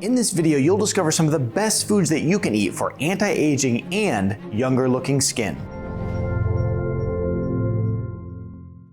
In this video, you'll discover some of the best foods that you can eat for anti-aging and younger looking skin.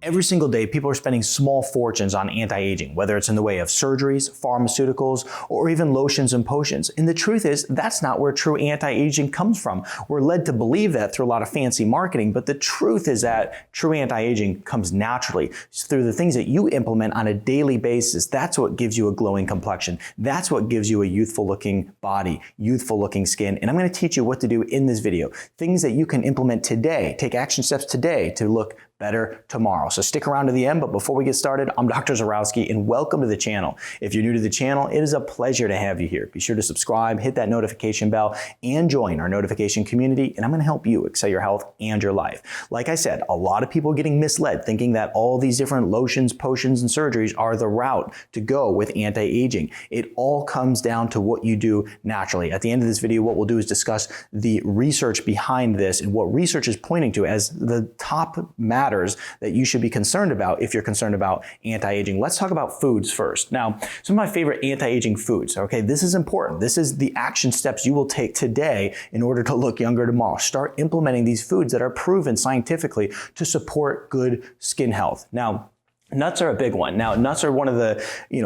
Every single day, people are spending small fortunes on anti-aging, whether it's in the way of surgeries, pharmaceuticals, or even lotions and potions. And the truth is, that's not where true anti-aging comes from. We're led to believe that through a lot of fancy marketing, but the truth is that true anti-aging comes naturally. It's through the things that you implement on a daily basis. That's what gives you a glowing complexion. That's what gives you a youthful looking body, youthful looking skin. And I'm going to teach you what to do in this video. Things that you can implement today, take action steps today to look better tomorrow. So stick around to the end, but before we get started, I'm Dr. Zyrowski and welcome to the channel. If you're new to the channel, it is a pleasure to have you here. Be sure to subscribe, hit that notification bell, and join our notification community, and I'm going to help you excel your health and your life. Like I said, a lot of people are getting misled thinking that all these different lotions, potions, and surgeries are the route to go with anti-aging. It all comes down to what you do naturally. At the end of this video, what we'll do is discuss the research behind this and what research is pointing to as the top matters that you should be concerned about if you're concerned about anti-aging. Let's talk about foods first. Now, some of my favorite anti-aging foods, okay, this is important. This is the action steps you will take today in order to look younger tomorrow. Start implementing these foods that are proven scientifically to support good skin health. Now, nuts are a big one. Now, nuts are one of the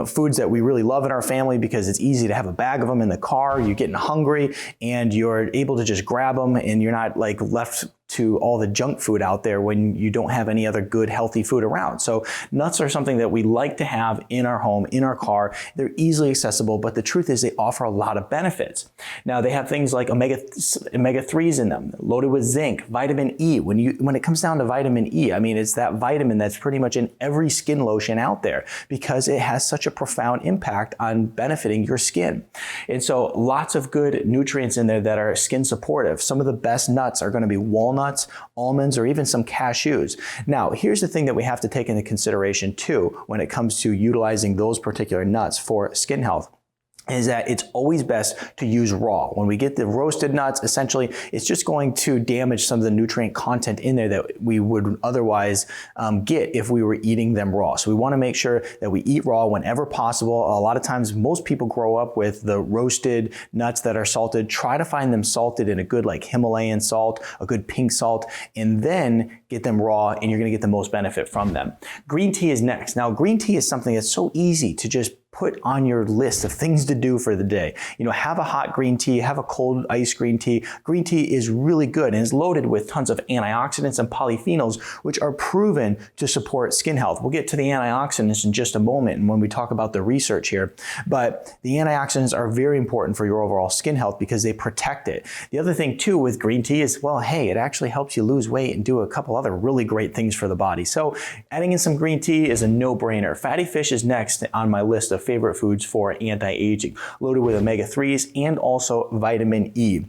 foods that we really love in our family because it's easy to have a bag of them in the car. You're getting hungry and you're able to just grab them and you're not like left to all the junk food out there when you don't have any other good healthy food around. So nuts are something that we like to have in our home, in our car. They're easily accessible, but the truth is they offer a lot of benefits. Now they have things like omega-3s in them, loaded with zinc, vitamin E. When it comes down to vitamin E, I mean, it's that vitamin that's pretty much in every skin lotion out there because it has such a profound impact on benefiting your skin. And so lots of good nutrients in there that are skin supportive. Some of the best nuts are going to be walnuts, almonds, or even some cashews. Now, here's the thing that we have to take into consideration too when it comes to utilizing those particular nuts for skin health, is that it's always best to use raw. When we get the roasted nuts, essentially, it's just going to damage some of the nutrient content in there that we would otherwise get if we were eating them raw. So we want to make sure that we eat raw whenever possible. A lot of times, most people grow up with the roasted nuts that are salted. Try to find them salted in a good like Himalayan salt, a good pink salt, and then get them raw, and you're going to get the most benefit from them. Green tea is next. Now, green tea is something that's so easy to just put on your list of things to do for the day. Have a hot green tea, have a cold iced green tea. Green tea is really good and is loaded with tons of antioxidants and polyphenols, which are proven to support skin health. We'll get to the antioxidants in just a moment and when we talk about the research here, but the antioxidants are very important for your overall skin health because they protect it. The other thing too with green tea is, well, hey, it actually helps you lose weight and do a couple other really great things for the body. So adding in some green tea is a no-brainer. Fatty fish is next on my list of favorite foods for anti-aging, loaded with omega-3s and also vitamin E.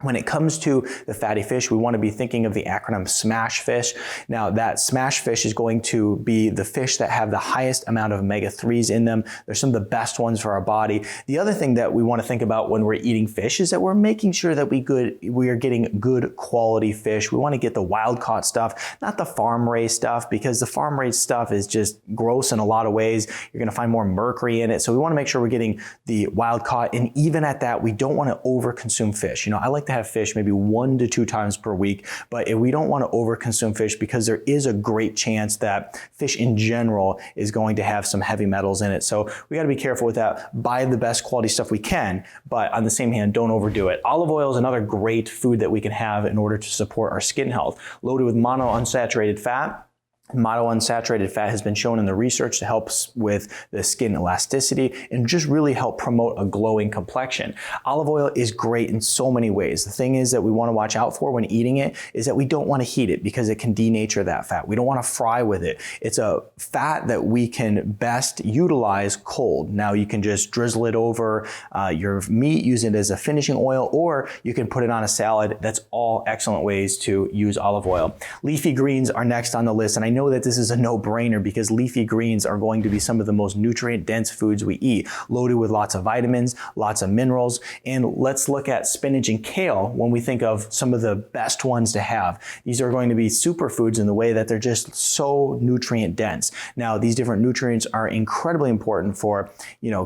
When it comes to the fatty fish, we want to be thinking of the acronym SMASH fish. Now that SMASH fish is going to be the fish that have the highest amount of omega-3s in them. They're some of the best ones for our body. The other thing that we want to think about when we're eating fish is that we're making sure that we are getting good quality fish. We want to get the wild caught stuff, not the farm raised stuff, because the farm raised stuff is just gross in a lot of ways. You're going to find more mercury in it. So we want to make sure we're getting the wild caught. And even at that, we don't want to over consume fish. I like to have fish maybe 1 to 2 times per week, but if we don't want to overconsume fish because there is a great chance that fish in general is going to have some heavy metals in it. So we got to be careful with that. Buy the best quality stuff we can, but on the same hand, don't overdo it. Olive oil is another great food that we can have in order to support our skin health. Loaded with monounsaturated fat. Monounsaturated fat has been shown in the research to help with the skin elasticity and just really help promote a glowing complexion. Olive oil is great in so many ways. The thing is that we want to watch out for when eating it is that we don't want to heat it because it can denature that fat. We don't want to fry with it. It's a fat that we can best utilize cold. Now you can just drizzle it over your meat, use it as a finishing oil, or you can put it on a salad. That's all excellent ways to use olive oil. Leafy greens are next on the list, and I know know that this is a no-brainer because leafy greens are going to be some of the most nutrient-dense foods we eat, loaded with lots of vitamins, lots of minerals. And let's look at spinach and kale when we think of some of the best ones to have. These are going to be superfoods in the way that they're just so nutrient-dense. Now, these different nutrients are incredibly important for,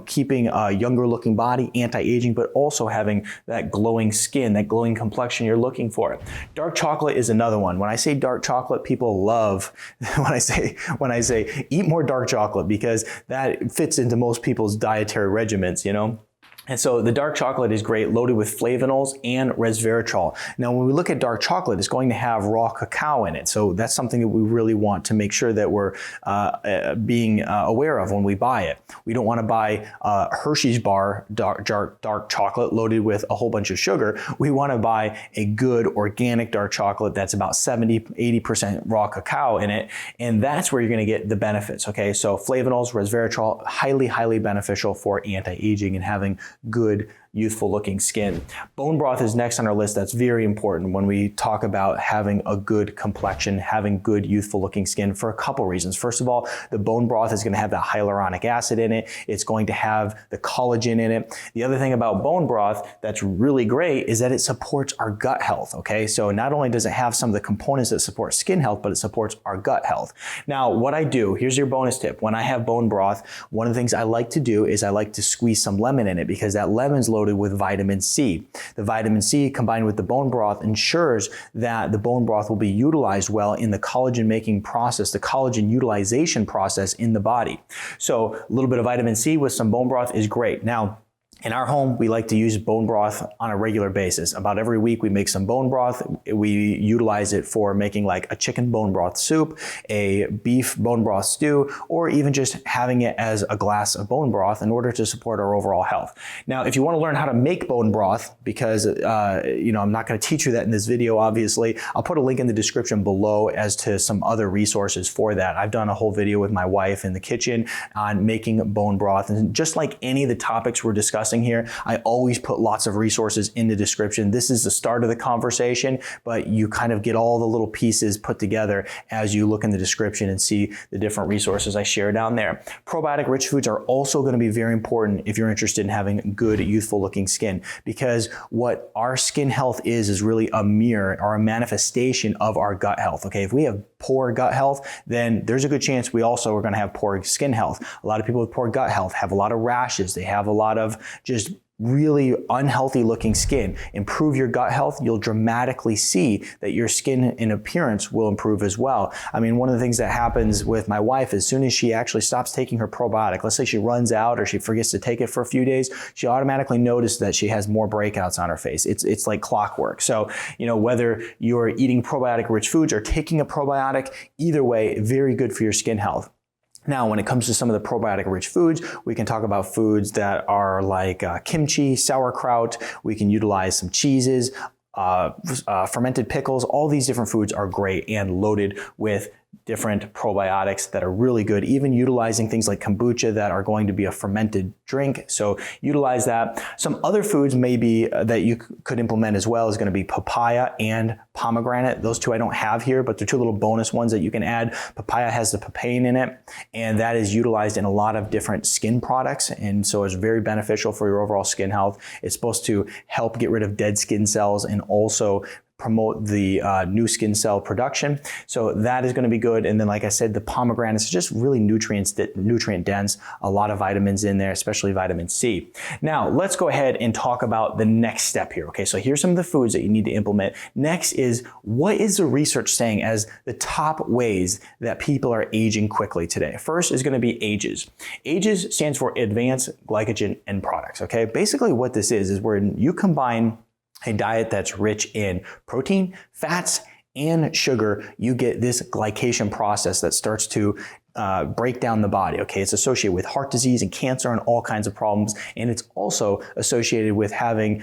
keeping a younger looking body, anti-aging, but also having that glowing skin, that glowing complexion you're looking for. Dark chocolate is another one. When I say dark chocolate, people love when I say eat more dark chocolate because that fits into most people's dietary regimens, And so the dark chocolate is great, loaded with flavonols and resveratrol. Now, when we look at dark chocolate, it's going to have raw cacao in it. So that's something that we really want to make sure that we're being aware of when we buy it. We don't want to buy Hershey's bar dark chocolate loaded with a whole bunch of sugar. We want to buy a good organic dark chocolate that's about 70-80% raw cacao in it. And that's where you're going to get the benefits. Okay, so flavonols, resveratrol, highly, highly beneficial for anti-aging and having good, youthful looking skin. Bone broth is next on our list. That's very important when we talk about having a good complexion, having good, youthful looking skin for a couple reasons. First of all, the bone broth is going to have the hyaluronic acid in it. It's going to have the collagen in it. The other thing about bone broth that's really great is that it supports our gut health. Okay, so not only does it have some of the components that support skin health, but it supports our gut health. Now, what I do, here's your bonus tip. When I have bone broth, one of the things I like to do is I like to squeeze some lemon in it because that lemon's loaded with vitamin C. The vitamin C combined with the bone broth ensures that the bone broth will be utilized well in the collagen making process, the collagen utilization process in the body. So a little bit of vitamin C with some bone broth is great. Now, in our home, we like to use bone broth on a regular basis. About every week, we make some bone broth. We utilize it for making like a chicken bone broth soup, a beef bone broth stew, or even just having it as a glass of bone broth in order to support our overall health. Now, if you want to learn how to make bone broth, because I'm not going to teach you that in this video, obviously, I'll put a link in the description below as to some other resources for that. I've done a whole video with my wife in the kitchen on making bone broth. And just like any of the topics we're discussing here, I always put lots of resources in the description. This is the start of the conversation, but you kind of get all the little pieces put together as you look in the description and see the different resources I share down there. Probiotic rich foods are also going to be very important if you're interested in having good, youthful looking skin, because what our skin health is really a mirror or a manifestation of our gut health. Okay, if we have poor gut health, then there's a good chance we also are going to have poor skin health. A lot of people with poor gut health have a lot of rashes. They have a lot of just really unhealthy looking skin. Improve your gut health, you'll dramatically see that your skin and appearance will improve as well. I mean, one of the things that happens with my wife, as soon as she actually stops taking her probiotic, let's say she runs out or she forgets to take it for a few days, she automatically notices that she has more breakouts on her face. It's like clockwork. So, whether you're eating probiotic rich foods or taking a probiotic, either way, very good for your skin health. Now, when it comes to some of the probiotic rich foods, we can talk about foods that are like kimchi, sauerkraut. We can utilize some cheeses, fermented pickles. All these different foods are great and loaded with different probiotics that are really good, even utilizing things like kombucha that are going to be a fermented drink. So utilize that. Some other foods maybe that you could implement as well is going to be papaya and pomegranate. Those two I don't have here, but they're two little bonus ones that you can add. Papaya has the papain in it, and that is utilized in a lot of different skin products. And so it's very beneficial for your overall skin health. It's supposed to help get rid of dead skin cells and also promote the new skin cell production. So that is going to be good. And then, like I said, the pomegranate is just really nutrient dense, a lot of vitamins in there, especially vitamin C. Now, let's go ahead and talk about the next step here. Okay, so here's some of the foods that you need to implement. Next is, what is the research saying as the top ways that people are aging quickly today? First is going to be AGES. AGES stands for Advanced Glycation End Products. Okay, basically what this is where you combine a diet that's rich in protein, fats, and sugar, you get this glycation process that starts to break down the body. Okay, it's associated with heart disease and cancer and all kinds of problems, and it's also associated with having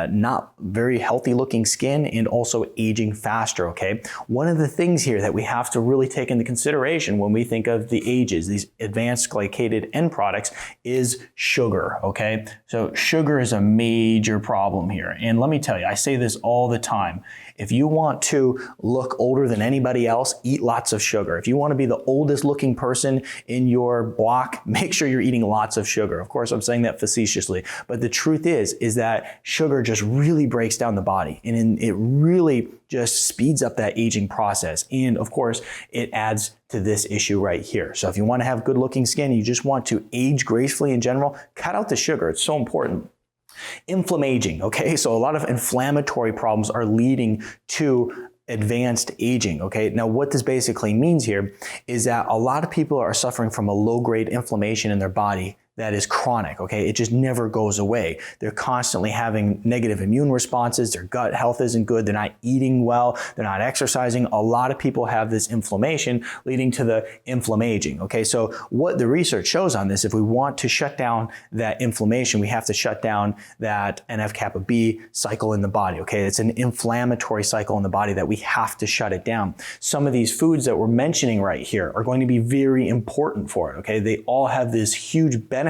not very healthy looking skin and also aging faster, okay? One of the things here that we have to really take into consideration when we think of the ages, these advanced glycated end products, is sugar, okay? So sugar is a major problem here. And let me tell you, I say this all the time. If you want to look older than anybody else, eat lots of sugar. If you want to be the oldest looking person in your block, make sure you're eating lots of sugar. Of course, I'm saying that facetiously, but the truth is that sugar just really breaks down the body, and it really just speeds up that aging process. And of course, it adds to this issue right here. So if you want to have good looking skin, you just want to age gracefully in general, cut out the sugar. It's so important. Inflammaging, okay? So a lot of inflammatory problems are leading to advanced aging, okay? Now what this basically means here is that a lot of people are suffering from a low-grade inflammation in their body that is chronic, okay? It just never goes away. They're constantly having negative immune responses, their gut health isn't good, they're not eating well, they're not exercising. A lot of people have this inflammation leading to the inflammaging, okay? So what the research shows on this, if we want to shut down that inflammation, we have to shut down that NF-kappa B cycle in the body, okay? It's an inflammatory cycle in the body that we have to shut it down. Some of these foods that we're mentioning right here are going to be very important for it, okay? They all have this huge benefit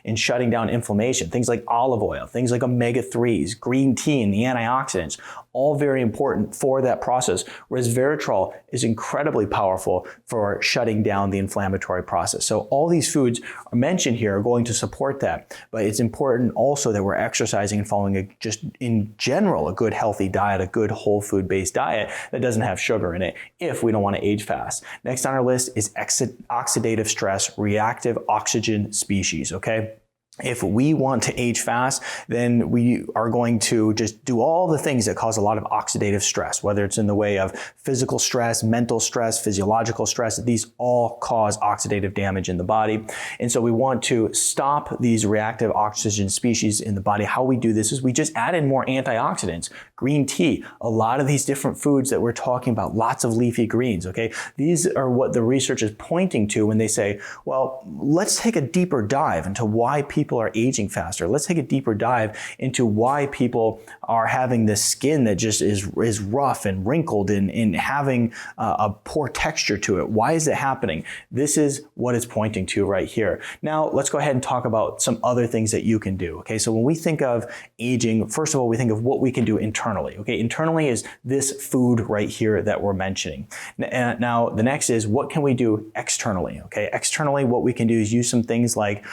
in shutting down inflammation. Things like olive oil, things like omega-3s, green tea and the antioxidants, all very important for that process. Resveratrol is incredibly powerful for shutting down the inflammatory process. So all these foods are mentioned here are going to support that, but it's important also that we're exercising and following just in general a good healthy diet, a good whole food based diet that doesn't have sugar in it if we don't want to age fast. Next on our list is oxidative stress, reactive oxygen species. Okay. If we want to age fast, then we are going to just do all the things that cause a lot of oxidative stress, whether it's in the way of physical stress, mental stress, physiological stress. These all cause oxidative damage in the body. And so we want to stop these reactive oxygen species in the body. How we do this is we just add in more antioxidants, green tea, a lot of these different foods that we're talking about, lots of leafy greens, okay? These are what the research is pointing to when they say, well, let's take a deeper dive into why people are aging faster. Let's take a deeper dive into why people are having this skin that just is rough and wrinkled and having a poor texture to it. Why is it happening? This is what it's pointing to right here. Now, let's go ahead and talk about some other things that you can do. Okay, so when we think of aging, first of all, we think of what we can do internally. Okay, internally is this food right here that we're mentioning. Now, the next is what can we do externally? Okay, externally, what we can do is use some things like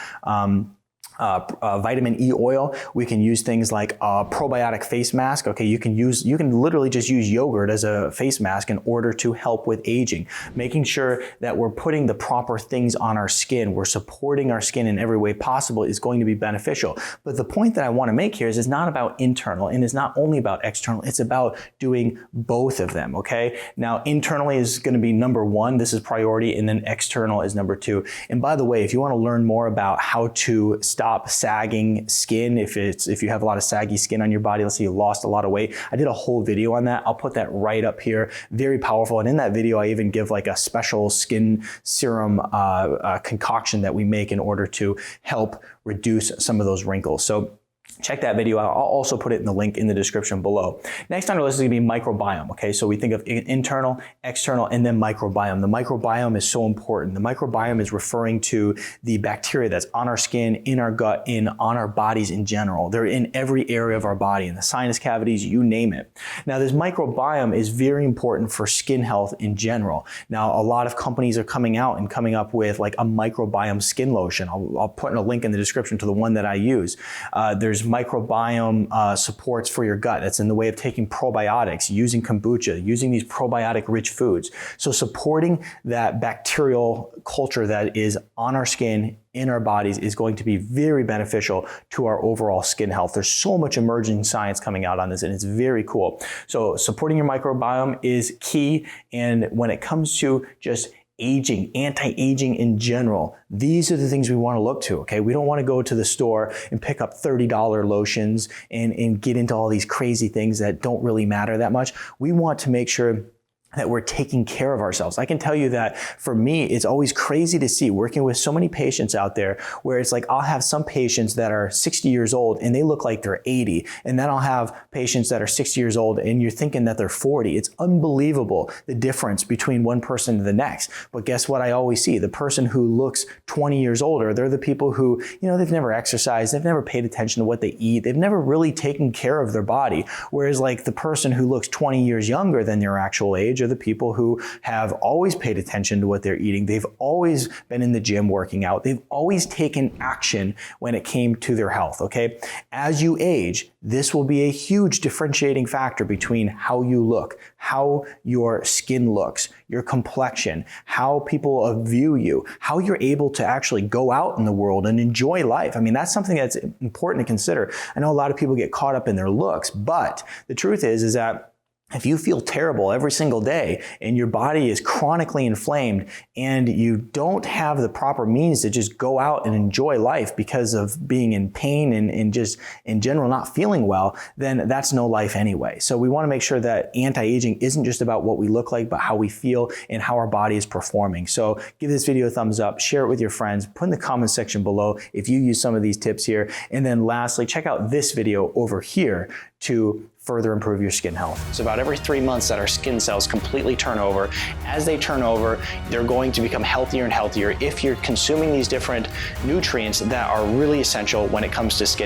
vitamin E oil. We can use things like a probiotic face mask. Okay, you can literally just use yogurt as a face mask in order to help with aging. Making sure that we're putting the proper things on our skin, we're supporting our skin in every way possible is going to be beneficial. But the point that I want to make here is it's not about internal and it's not only about external, it's about doing both of them, okay? Now, internally is going to be number one, this is priority, and then external is number two. And by the way, if you want to learn more about how to stop sagging skin, if you have a lot of saggy skin on your body, let's say you lost a lot of weight, I did a whole video on that. I'll put that right up here. Very powerful. And in that video, I even give like a special skin serum concoction that we make in order to help reduce some of those wrinkles. So check that video out. I'll also put it in the link in the description below. Next on our list is going to be microbiome. Okay, so we think of internal, external, and then microbiome. The microbiome is so important. The microbiome is referring to the bacteria that's on our skin, in our gut, on our bodies in general. They're in every area of our body, in the sinus cavities, you name it. Now, this microbiome is very important for skin health in general. Now, a lot of companies are coming out and coming up with like a microbiome skin lotion. I'll put in a link in the description to the one that I use. There's microbiome supports for your gut. That's in the way of taking probiotics, using kombucha, using these probiotic-rich foods. So supporting that bacterial culture that is on our skin, in our bodies, is going to be very beneficial to our overall skin health. There's so much emerging science coming out on this, and it's very cool. So supporting your microbiome is key. And when it comes to just aging, anti-aging in general, these are the things we want to look to, okay? We don't want to go to the store and pick up $30 lotions and get into all these crazy things that don't really matter that much. We want to make sure that we're taking care of ourselves. I can tell you that for me, it's always crazy to see working with so many patients out there where it's like I'll have some patients that are 60 years old and they look like they're 80. And then I'll have patients that are 60 years old and you're thinking that they're 40. It's unbelievable the difference between one person to the next. But guess what I always see? The person who looks 20 years older, they're the people who, they've never exercised, they've never paid attention to what they eat, they've never really taken care of their body. Whereas like the person who looks 20 years younger than their actual age are the people who have always paid attention to what they're eating. They've always been in the gym working out. They've always taken action when it came to their health, okay? As you age, this will be a huge differentiating factor between how you look, how your skin looks, your complexion, how people view you, how you're able to actually go out in the world and enjoy life. I mean, that's something that's important to consider. I know a lot of people get caught up in their looks, but the truth is that if you feel terrible every single day and your body is chronically inflamed and you don't have the proper means to just go out and enjoy life because of being in pain and just in general not feeling well, then that's no life anyway. So we want to make sure that anti-aging isn't just about what we look like, but how we feel and how our body is performing. So give this video a thumbs up, share it with your friends, put in the comment section below if you use some of these tips here. And then lastly, check out this video over here to further improve your skin health. It's about every 3 months that our skin cells completely turn over. As they turn over, they're going to become healthier and healthier if you're consuming these different nutrients that are really essential when it comes to skin health.